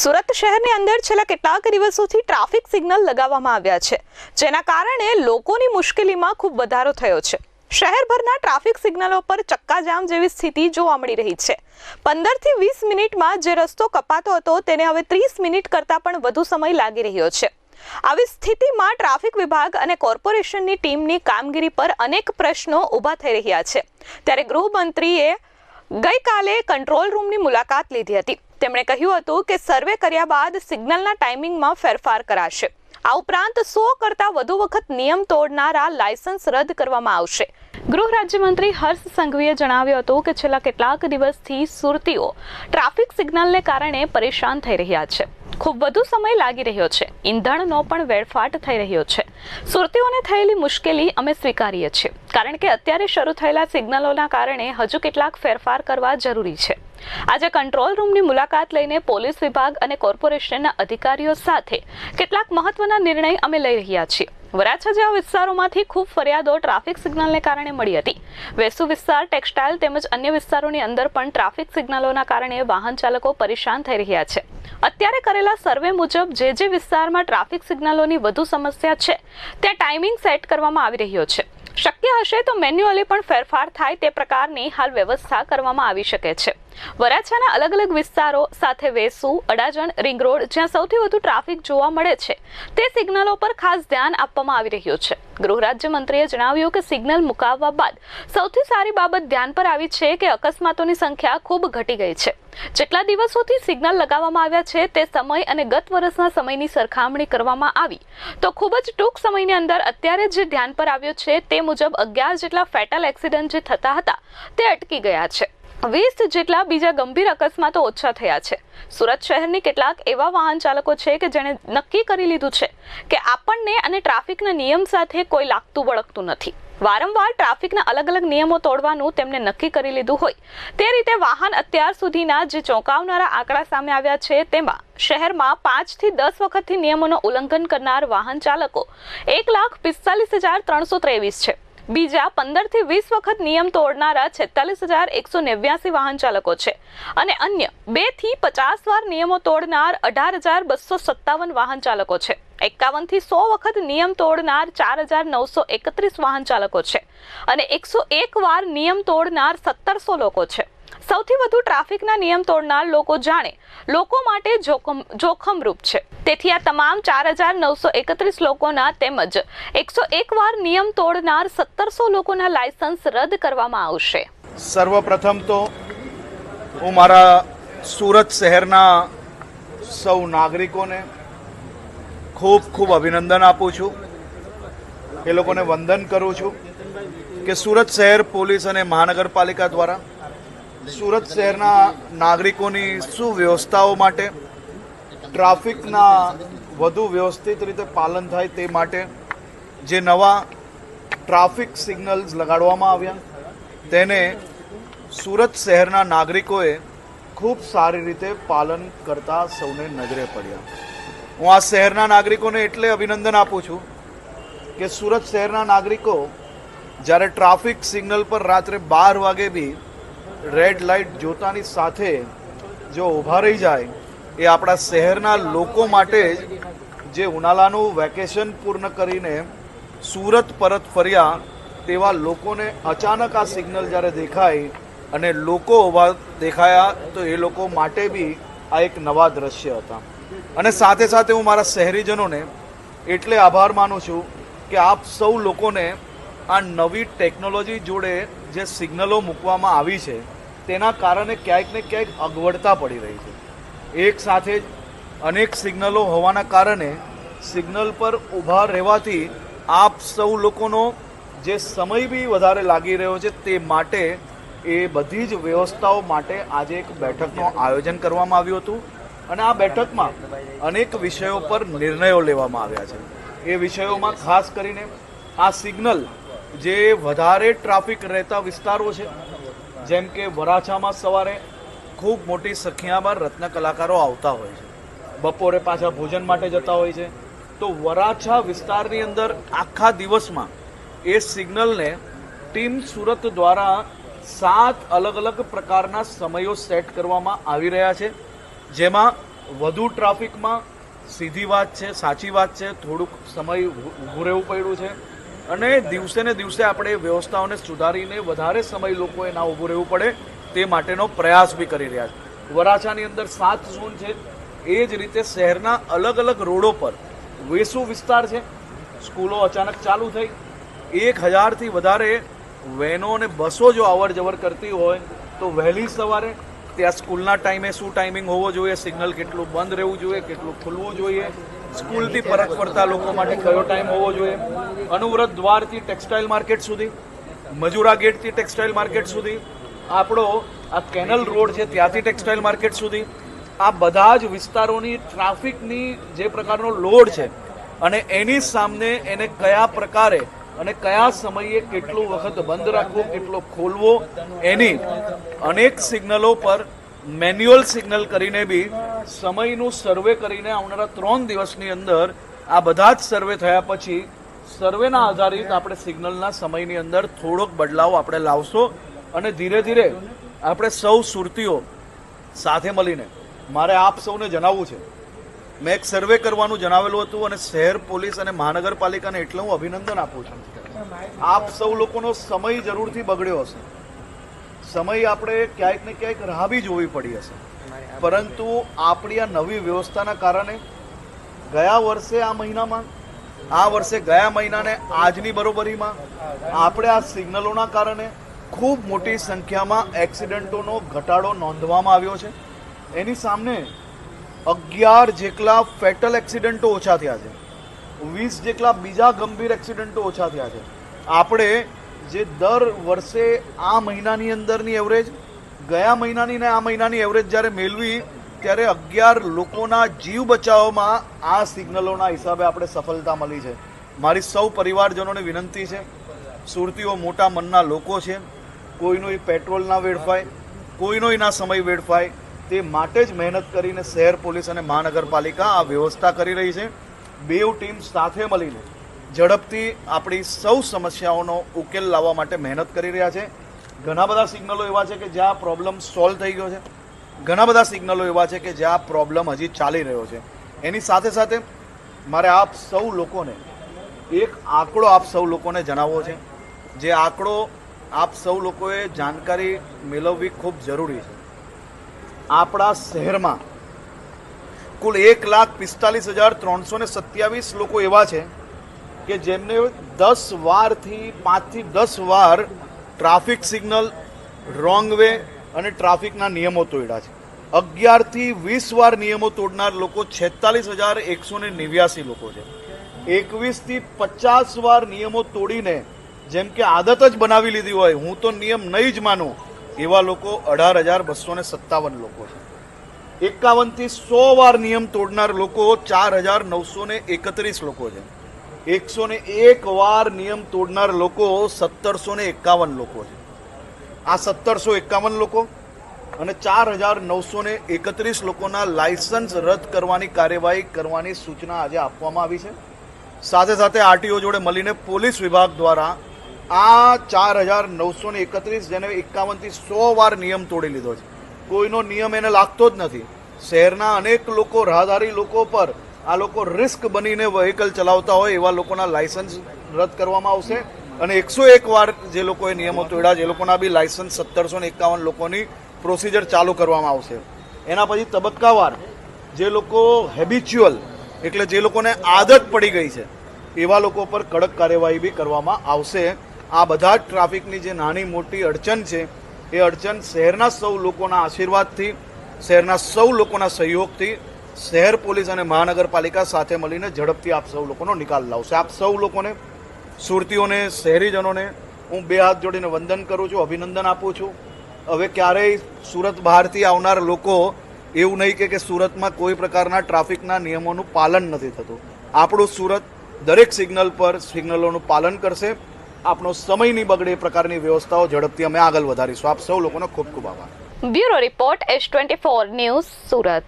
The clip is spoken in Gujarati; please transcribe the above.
સુરત શહેરની અંદર છેલ્લા કેટલાક દિવસોથી ટ્રાફિક સિગ્નલ લગાવવામાં આવ્યા છે, જેના કારણે લોકોની મુશ્કેલીમાં ખૂબ વધારો થયો છે। શહેરભરના ટ્રાફિક સિગ્નલો પર ચક્કાજામ જેવી સ્થિતિ જોવા મળી રહી છે। 15 થી 20 મિનિટમાં જે રસ્તો કપાતો હતો તેને હવે 30 મિનિટ કરતાં પણ વધુ સમય લાગી રહ્યો છે। આવી સ્થિતિમાં ટ્રાફિક વિભાગ અને કોર્પોરેશનની ટીમની કામગીરી પર અનેક પ્રશ્નો ઊભા થઈ રહ્યા છે। ત્યારે ગૃહમંત્રીએ ગઈકાલે કંટ્રોલ રૂમની મુલાકાત લીધી હતી। તેમણે કહ્યું હતું કે સર્વે કર્યા બાદ સિગ્નલના ટાઈમિંગમાં ફેરફાર કરાશે। આ ઉપરાંત 100 કરતાં વધુ વખત નિયમ તોડનારા લાયસન્સ રદ કરવામાં આવશે। ગૃહ રાજ્યમંત્રી હર્ષ સંઘવીએ જણાવ્યું હતું કે છેલ્લા કેટલાક દિવસથી સુરતીઓ ટ્રાફિક સિગ્નલને કારણે પરેશાન થઈ રહ્યા છે। ખૂબ વધુ સમય લાગી રહ્યો છે, ઈંધણનો પણ વેડફાટ થઈ રહ્યો છે। સુરતીઓને થયેલી મુશ્કેલી અમે સ્વીકારીએ છીએ, કારણ કે અત્યારે શરૂ થયેલા સિગ્નલોના કારણે હજુ કેટલાક ફેરફાર કરવા જરૂરી છે। આજે કંટ્રોલ રૂમની મુલાકાત લઈને પોલીસ વિભાગ અને કોર્પોરેશનના અધિકારીઓ સાથે કેટલાક મહત્વના નિર્ણય અમે લઈ રહ્યા છીએ। વરાછા જેવા વિસ્તારોમાંથી ખૂબ ફરિયાદો ટ્રાફિક સિગ્નલને કારણે મળી હતી। વેસુ વિસ્તાર, ટેક્સટાઇલ તેમજ અન્ય વિસ્તારોની અંદર પણ ટ્રાફિક સિગ્નલોના કારણે વાહન ચાલકો પરેશાન થઈ રહ્યા છે। અત્યારે કરેલા સર્વે મુજબ જે વિસ્તારમાં ટ્રાફિક સિગ્નલોની વધુ સમસ્યા છે ત્યાં ટાઈમિંગ સેટ કરવામાં આવી રહ્યો છે। શક્ય હશે તો મેન્યુઅલી પણ ફેરફાર થાય તે પ્રકારની હાલ વ્યવસ્થા કરવામાં આવી શકે છે। વરાછાના અલગ અલગ વિસ્તારો સાથે વેસુ, અડાજણ, રિંગ રોડ જ્યાં સૌથી વધુ ટ્રાફિક જોવા મળે છે તે સિગ્નલો પર ખાસ ધ્યાન આપવામાં આવી રહ્યું છે। ગૃહ રાજ્યમંત્રીએ જણાવ્યું કે સિગ્નલ મુકાવવા બાદ સૌથી સારી બાબત ધ્યાન પર આવી છે કે અકસ્માતોની સંખ્યા ખૂબ ઘટી ગઈ છે। જેટલા દિવસોથી સિગ્નલ લગાવવામાં આવ્યા છે તે સમય અને ગત વર્ષના સમયની સરખામણી કરવામાં આવી તો ખૂબ જ ટૂંક સમયની અંદર અત્યારે જે ધ્યાન પર આવ્યું છે તે મુજબ 11 જેટલા ફેટલ એક્સિડન્ટ જે થતા હતા તે અટકી ગયા છે। 20 જેટલા બીજા ગંભીર અકસ્માતો ઓછા થયા છે। સુરત શહેરની કેટલાક એવા વાહન ચાલકો છે કે જેણે નક્કી કરી લીધું છે કે આપણને અને ટ્રાફિકના નિયમ સાથે કોઈ લાગતું વળગતું નથી। વારંવાર ટ્રાફિકના અલગ અલગ નિયમો તોડવાનું તેમને નક્કી કરી લીધું હોય તે રીતે વાહન અત્યાર સુધીના જે ચોંકાવનારા આંકડા સામે આવ્યા છે તેમાં શહેરમાં 5 થી 10 વખતથી નિયમોનું ઉલ્લંઘન કરનાર વાહન ચાલકો 1,45,323 છે। બીજા 15 થી 20 વખત નિયમ તોડનારા 46,189 વાહન ચાલકો છે અને અન્ય 2 થી 50 વાર નિયમો તોડનાર 18,257 વાહન ચાલકો છે। 51 થી 100 વખત નિયમ તોડનાર 4,931 વાહન ચાલકો છે અને 101 વાર નિયમ તોડનાર 1,700 લોકો છે। સૌથી વધુ ટ્રાફિકના નિયમ તોડનાર લોકો જાણે લોકો માટે જોખમરૂપ છે। તેથી આ તમામ 4,931 લોકોના તેમજ 101 વાર નિયમ તોડનાર 1,700 લોકોના લાયસન્સ રદ કરવામાં આવશે। સર્વપ્રથમ તો હું મારા સુરત શહેરના સૌ નાગરિકોને ખૂબ અભિનંદન આપું છું। એ લોકોને વંદન કરું છું કે સુરત શહેર પોલીસ અને મહાનગરપાલિકા દ્વારા સુરત શહેરના નાગરિકોની સુવ્યવસ્થાઓ માટે ટ્રાફિકના વધુ વ્યવસ્થિત રીતે પાલન થાય તે માટે જે નવા ટ્રાફિક સિગ્નલ્સ લગાડવામાં આવ્યા તેને સુરત શહેરના નાગરિકોએ ખૂબ સારી રીતે પાલન કરતા સૌને નજરે પડ્યા। હું આ શહેરના નાગરિકોને એટલે અભિનંદન આપું છું કે સુરત શહેરના નાગરિકો જ્યારે ટ્રાફિક સિગ્નલ પર રાત્રે 12 વાગે બી રેડ લાઇટ જોતાની સાથે જો ઊભા રહી જાય એ આપણા શહેરના લોકો માટે જે ઉનાળાનું વેકેશન પૂર્ણ કરીને સુરત પરત ફર્યા તેવા લોકોને અચાનક આ સિગ્નલ જ્યારે દેખાય અને લોકો ઊભા દેખાયા તો એ લોકો માટે બી આ એક નવા દ્રશ્ય હતા। અને સાથે સાથે હું મારા શહેરીજનોને એટલે આભાર માનું છું કે આપ સૌ લોકોને આ નવી ટેકનોલોજી જોડે જે સિગ્નલો મૂકવામાં આવી છે તેના કારણે ક્યાંક ને ક્યાંક અગવડતા પડી રહી છે। એક સાથે જ અનેક સિગ્નલો હોવાના કારણે સિગ્નલ પર ઊભા રહેવાથી આપ સૌ લોકોનો જે સમય બી વધારે લાગી રહ્યો છે તે માટે એ બધી જ વ્યવસ્થાઓ માટે આજે એક બેઠકનું આયોજન કરવામાં આવ્યું હતું અને આ બેઠકમાં અનેક વિષયો પર નિર્ણયો લેવામાં આવ્યા છે। એ વિષયોમાં ખાસ કરીને આ સિગ્નલ જે વધારે ટ્રાફિક રહેતા વિસ્તારો છે જેમ કે વરાછામાં સવારે ખૂબ મોટી સંખ્યામાં રત્ન કલાકારો આવતા હોય છે, બપોરે પાછા ભોજન માટે જતા હોય છે, તો વરાછા વિસ્તારની અંદર આખા દિવસમાં એ સિગ્નલને ટીમ સુરત દ્વારા 7 અલગ અલગ પ્રકારના સમયો સેટ કરવામાં આવી રહ્યા છે। જેમાં વધુ ટ્રાફિકમાં સીધી વાત છે, સાચી વાત છે, થોડુંક સમય ઊભું રહેવું પડ્યું છે અને દિવસે ને દિવસે આપણે વ્યવસ્થાઓને સુધારીને વધારે સમય લોકોએ ના ઊભું રહેવું પડે તે માટેનો પ્રયાસ બી કરી રહ્યા છે. વરાછાની અંદર 7 ઝોન છે. એ જ રીતે શહેરના અલગ અલગ રોડો પર વેસુ વિસ્તાર છે, સ્કૂલો અચાનક ચાલુ થઈ, 1000થી વધારે વેનો અને બસો જો અવર જવર કરતી હોય તો વહેલી સવારે ત્યાં સ્કૂલના ટાઈમે શું ટાઈમિંગ હોવો જોઈએ, સિગ્નલ કેટલું બંધ રહેવું જોઈએ, કેટલું ખુલવું જોઈએ, સ્કૂલથી પરત ફરતા લોકો માટે કયો ટાઈમ હોવો જોઈએ, અનુવ્રત દ્વારથી ટેક્સટાઇલ માર્કેટ સુધી, મજૂરા ગેટથી ટેક્સટાઇલ માર્કેટ સુધી, આપણો આ કેનલ રોડ છે ત્યાંથી ટેક્સટાઇલ માર્કેટ સુધી, આ બધા જ વિસ્તારોની ટ્રાફિકની જે પ્રકારનો લોડ છે અને એની સામે એને કયા પ્રકારે અને કયા સમયે કેટલું વખત બંધ રાખવો, કેટલો ખોલવો, એની અનેક સિગ્નલો પર મેન્યુઅલ સિગ્નલ કરીને બી સમયનું સર્વે કરીને આવનારા 3 દિવસની અંદર આ બધા જ સર્વે થયા પછી સર્વેના આધારિત આપણે સિગ્નલના સમયની અંદર થોડોક બદલાવ આપણે લાવશો અને ધીરે ધીરે આપણે સૌ સુરતીઓ સાથે મળીને, મારે આપ સૌને જણાવવું છે, મેં એક સર્વે કરવાનું જણાવેલું હતું અને શહેર પોલીસ અને મહાનગરપાલિકાને એટલે હું અભિનંદન આપું છું. આપ સૌ લોકોનો સમય જરૂરથી બગડ્યો હશે, સમય આપણે ક્યાંક ને ક્યાંક રાહ બી જોવી પડી હશે, પરંતુ આપણી આ નવી વ્યવસ્થાના કારણે ગયા વર્ષે આ મહિનામાં, આ વર્ષે ગયા મહિનાને આજની બરોબરીમાં આપણે આ સિગ્નલોના કારણે ખૂબ મોટી સંખ્યામાં એક્સિડન્ટોનો ઘટાડો નોંધવામાં આવ્યો છે. એની સામે 11 જેટલા ફેટલ એક્સિડન્ટો ઓછા થયા છે, 20 જેટલા બીજા ગંભીર એક્સિડન્ટો ઓછા થયા છે. આપણે જે દર વર્ષે આ મહિનાની અંદરની એવરેજ, ગયા મહિનાની ને આ મહિનાની એવરેજ જ્યારે મેળવી ત્યારે 11 લોકોના જીવ બચાવવામાં આ સિગ્નલોના હિસાબે આપણે સફળતા મળી છે. મારી સૌ પરિવારજનોને વિનંતી છે, સુરતીઓ મોટા મનના લોકો છે, કોઈનો પેટ્રોલ ના વેડફાય, કોઈનો ના સમય વેડફાય, તે માટે જ મહેનત કરીને શહેર પોલીસ અને મહાનગરપાલિકા આ વ્યવસ્થા કરી રહી છે. બેઉ ટીમ સાથે મળીને ઝડપથી આપણી સૌ સમસ્યાઓનો ઉકેલ લાવવા માટે મહેનત કરી રહ્યા છે. ઘણા બધા સિગ્નલો એવા છે કે જ્યાં પ્રોબ્લેમ સોલ્વ થઈ ગયો છે, ઘણા બધા સિગ્નલો એવા છે કે જ્યાં પ્રોબ્લેમ હજી ચાલી રહ્યો છે. એની સાથે સાથે મારે આપ સૌ લોકોને એક આંકડો આપ સૌ લોકોને જણાવવો છે, જે આંકડો આપ સૌ લોકોએ જાણકારી મેળવવી ખૂબ જરૂરી છે. આપણા શહેરમાં કુલ 1,45,327 લોકો એવા છે કે જેમને 10 વારથી 5 થી 10 વાર ટ્રાફિક સિગ્નલ, રોંગ વે અને ટ્રાફિકના નિયમો તોડ્યા છે. 11 થી 20 વાર નિયમો તોડનાર લોકો 46,189 લોકો છે. 21 થી 50 વાર નિયમો તોડીને જેમ કે આદત જ બનાવી લીધી હોય, હું તો નિયમ નહીં જ માનું, એવા લોકો 18,257 લોકો છે. 51 થી 100 વાર નિયમ તોડનાર લોકો 4,931 લોકો છે. 101 વાર નિયમ તોડનાર લોકો 1,751 લોકો છે. આ 1,751 લોકો અને 4,931 લોકોના લાયસન્સ રદ કરવાની કાર્યવાહી કરવાની સૂચના આજે આપવામાં આવી છે. સાથે સાથે આરટીઓ જોડે મળીને પોલીસ વિભાગ દ્વારા આ 4,931 જેને 51 થી 100 વાર નિયમ તોડી લીધો છે, કોઈનો નિયમ એને લાગતો જ નથી. શહેરના અનેક લોકો, રાહદારી લોકો પર આ લોકો રિસ્ક બનીને વ્હીકલ ચલાવતા હોય એવા લોકોના લાયસન્સ રદ કરવામાં આવશે અને 101 વાર જે લોકોએ નિયમો તોડ્યા છે એ લોકોના બી લાયસન્સ 1,751 લોકોની પ્રોસિજર ચાલુ કરવામાં આવશે. એના પછી તબક્કાવાર જે લોકો હેબિચ્યુઅલ એટલે જે લોકોને આદત પડી ગઈ છે એવા લોકો પર કડક કાર્યવાહી બી કરવામાં આવશે. આ બધા જ ટ્રાફિકની જે નાની મોટી અડચણ છે એ અડચણ શહેરના સૌ લોકોના આશીર્વાદથી, શહેરના સૌ લોકોના સહયોગથી શહેર પોલીસ અને મહાનગરપાલિકા સાથે મળીને ઝડપથી આપ સૌ લોકોનો નિકાલ લાવશે. આપ સૌ લોકોને, સુરતીઓને, શહેરીજનોને હું 2 હાથ જોડીને વંદન કરું છું, અભિનંદન આપું છું. હવે ક્યારેય સુરત બહારથી આવનાર લોકો એવું નહીં કે સુરતમાં કોઈ પ્રકારના ટ્રાફિકના નિયમોનું પાલન નથી થતું. આપણું સુરત દરેક સિગ્નલ પર સિગ્નલોનું પાલન કરશે. આપણો સમય નહીં બગડે એ પ્રકારની વ્યવસ્થાઓ ઝડપથી અમે આગળ વધારીશું. આપ સૌ લોકોનો ખૂબ ખૂબ આભાર. Bureau report H24 news, Surat.